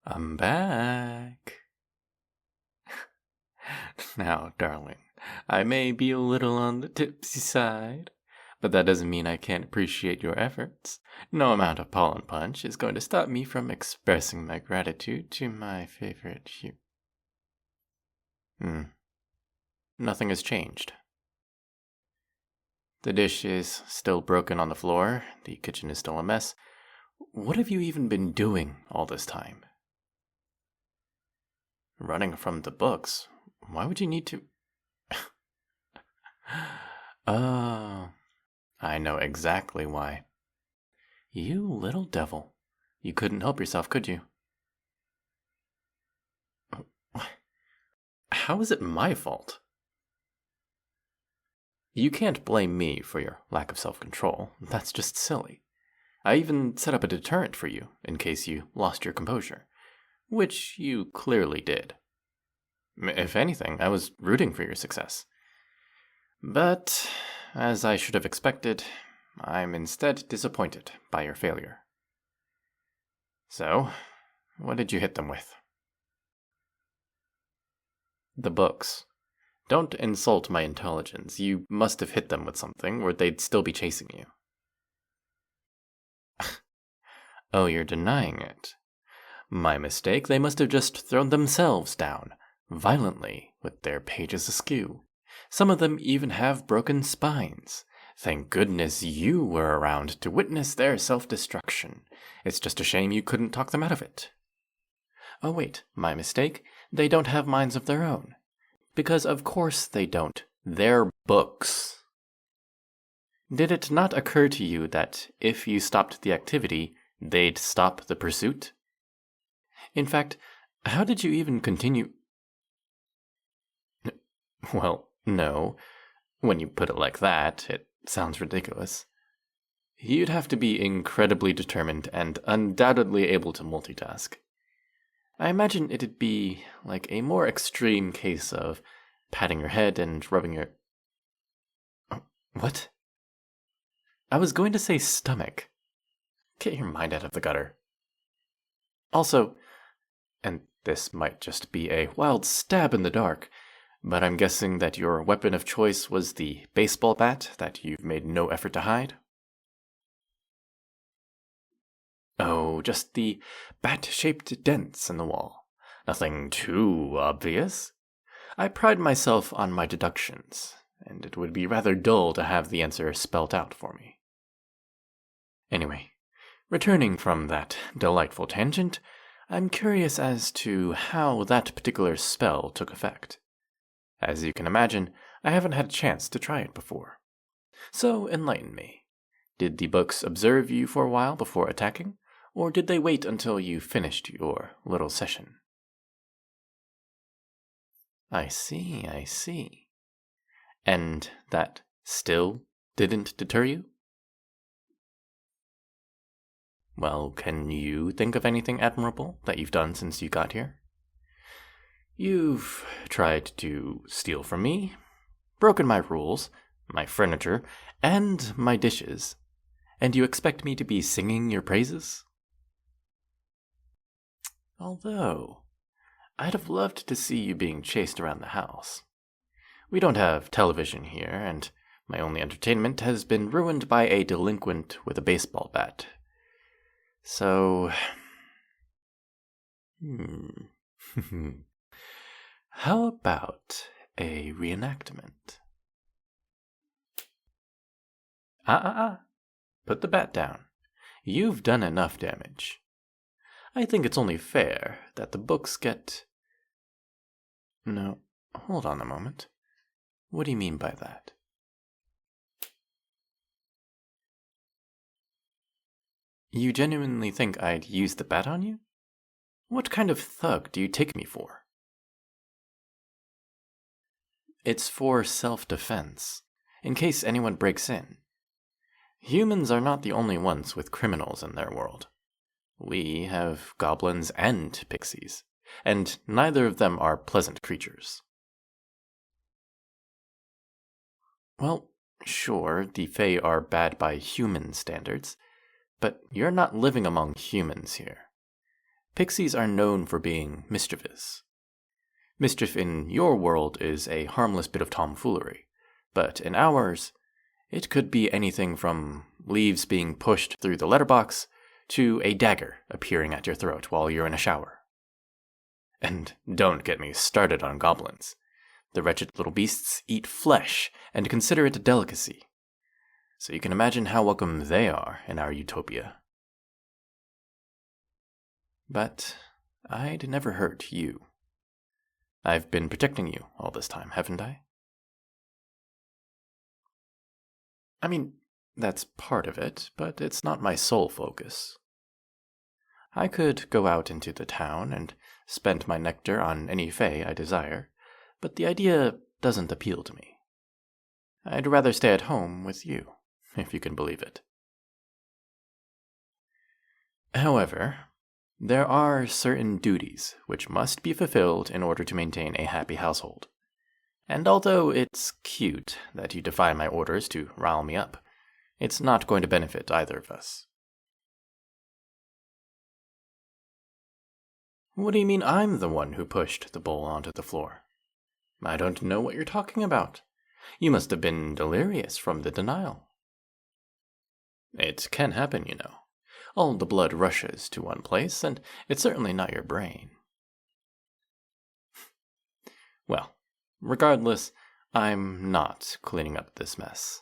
I'm back. Now, darling, I may be a little on the tipsy side, but that doesn't mean I can't appreciate your efforts. No amount of pollen punch is going to stop me from expressing my gratitude to my favorite Nothing has changed. The dish is still broken on the floor. The kitchen is still a mess. What have you even been doing all this time? Running from the books? Why would you need to? Oh, I know exactly why. You little devil. You couldn't help yourself, could you? How is it my fault? You can't blame me for your lack of self-control. That's just silly. I even set up a deterrent for you in case you lost your composure, which you clearly did. If anything, I was rooting for your success. But, as I should have expected, I'm instead disappointed by your failure. So, what did you hit them with? The books. Don't insult my intelligence. You must have hit them with something, or they'd still be chasing you. Oh, you're denying it. My mistake. They must have just thrown themselves down, violently, with their pages askew. Some of them even have broken spines. Thank goodness you were around to witness their self-destruction. It's just a shame you couldn't talk them out of it. Oh wait, my mistake. They don't have minds of their own. Because of course they don't. They're books. Did it not occur to you that if you stopped the activity, they'd stop the pursuit? In fact, how did you even continue? Well, no. When you put it like that, it sounds ridiculous. You'd have to be incredibly determined and undoubtedly able to multitask. I imagine it'd be like a more extreme case of patting your head and rubbing your... What? I was going to say stomach. Get your mind out of the gutter. Also, and this might just be a wild stab in the dark, but I'm guessing that your weapon of choice was the baseball bat that you've made no effort to hide? Oh, just the bat-shaped dents in the wall. Nothing too obvious. I pride myself on my deductions, and it would be rather dull to have the answer spelt out for me. Anyway, returning from that delightful tangent, I'm curious as to how that particular spell took effect. As you can imagine, I haven't had a chance to try it before. So enlighten me. Did the books observe you for a while before attacking, or did they wait until you finished your little session? I see. And that still didn't deter you? Well, can you think of anything admirable that you've done since you got here? You've tried to steal from me, broken my rules, my furniture, and my dishes, and you expect me to be singing your praises? Although, I'd have loved to see you being chased around the house. We don't have television here, and my only entertainment has been ruined by a delinquent with a baseball bat. So... How about a reenactment? Put the bat down. You've done enough damage. I think it's only fair that the books get... No, hold on a moment. What do you mean by that? You genuinely think I'd use the bat on you? What kind of thug do you take me for? It's for self-defense, in case anyone breaks in. Humans are not the only ones with criminals in their world. We have goblins and pixies, and neither of them are pleasant creatures. Well, sure, the Fae are bad by human standards, but you're not living among humans here. Pixies are known for being mischievous. Mischief in your world is a harmless bit of tomfoolery, but in ours, it could be anything from leaves being pushed through the letterbox to a dagger appearing at your throat while you're in a shower. And don't get me started on goblins. The wretched little beasts eat flesh and consider it a delicacy. So you can imagine how welcome they are in our utopia. But I'd never hurt you. I've been protecting you all this time, haven't I? I mean, that's part of it, but it's not my sole focus. I could go out into the town and spend my nectar on any fae I desire, but the idea doesn't appeal to me. I'd rather stay at home with you, if you can believe it. However, there are certain duties which must be fulfilled in order to maintain a happy household. And although it's cute that you defy my orders to rile me up, it's not going to benefit either of us. What do you mean I'm the one who pushed the bowl onto the floor? I don't know what you're talking about. You must have been delirious from the denial. It can happen, you know. All the blood rushes to one place, and it's certainly not your brain. Well, regardless, I'm not cleaning up this mess.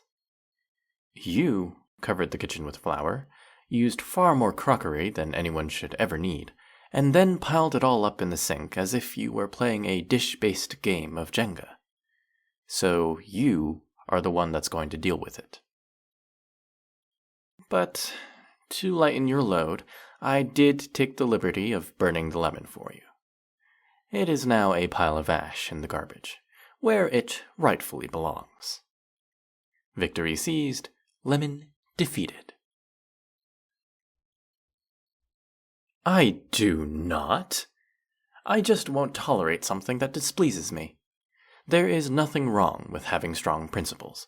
You covered the kitchen with flour, used far more crockery than anyone should ever need, and then piled it all up in the sink as if you were playing a dish-based game of Jenga. So you are the one that's going to deal with it. But to lighten your load, I did take the liberty of burning the lemon for you. It is now a pile of ash in the garbage, where it rightfully belongs. Victory seized, lemon defeated. I do not. I just won't tolerate something that displeases me. There is nothing wrong with having strong principles.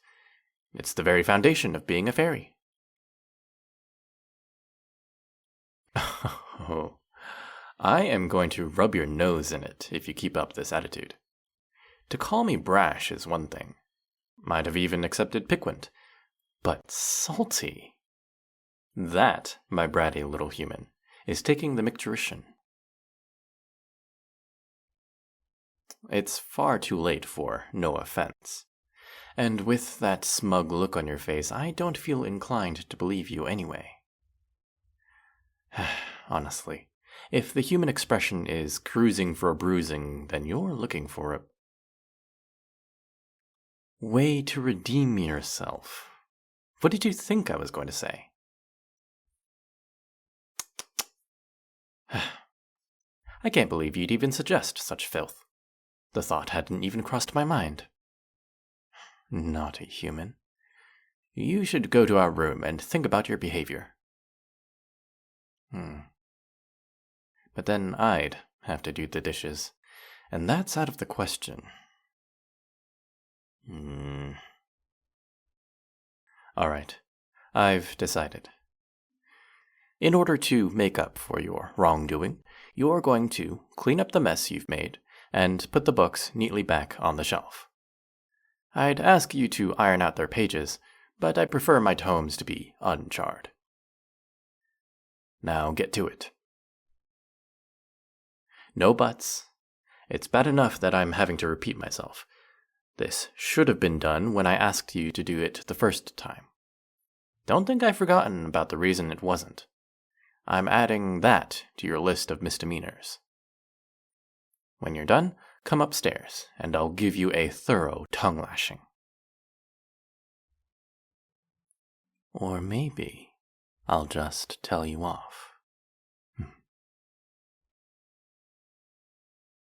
It's the very foundation of being a fairy. Oh, I am going to rub your nose in it if you keep up this attitude. To call me brash is one thing. Might have even accepted piquant. But salty? That, my bratty little human, is taking the micturition. It's far too late for no offense. And with that smug look on your face, I don't feel inclined to believe you anyway. Honestly, if the human expression is cruising for a bruising, then you're looking for a way to redeem yourself. What did you think I was going to say? I can't believe you'd even suggest such filth. The thought hadn't even crossed my mind. Naughty human. You should go to our room and think about your behavior. But then I'd have to do the dishes, and that's out of the question. All right, I've decided. In order to make up for your wrongdoing, you're going to clean up the mess you've made and put the books neatly back on the shelf. I'd ask you to iron out their pages, but I prefer my tomes to be uncharred. Now get to it. No buts. It's bad enough that I'm having to repeat myself. This should have been done when I asked you to do it the first time. Don't think I've forgotten about the reason it wasn't. I'm adding that to your list of misdemeanors. When you're done, come upstairs, and I'll give you a thorough tongue-lashing. Or maybe I'll just tell you off.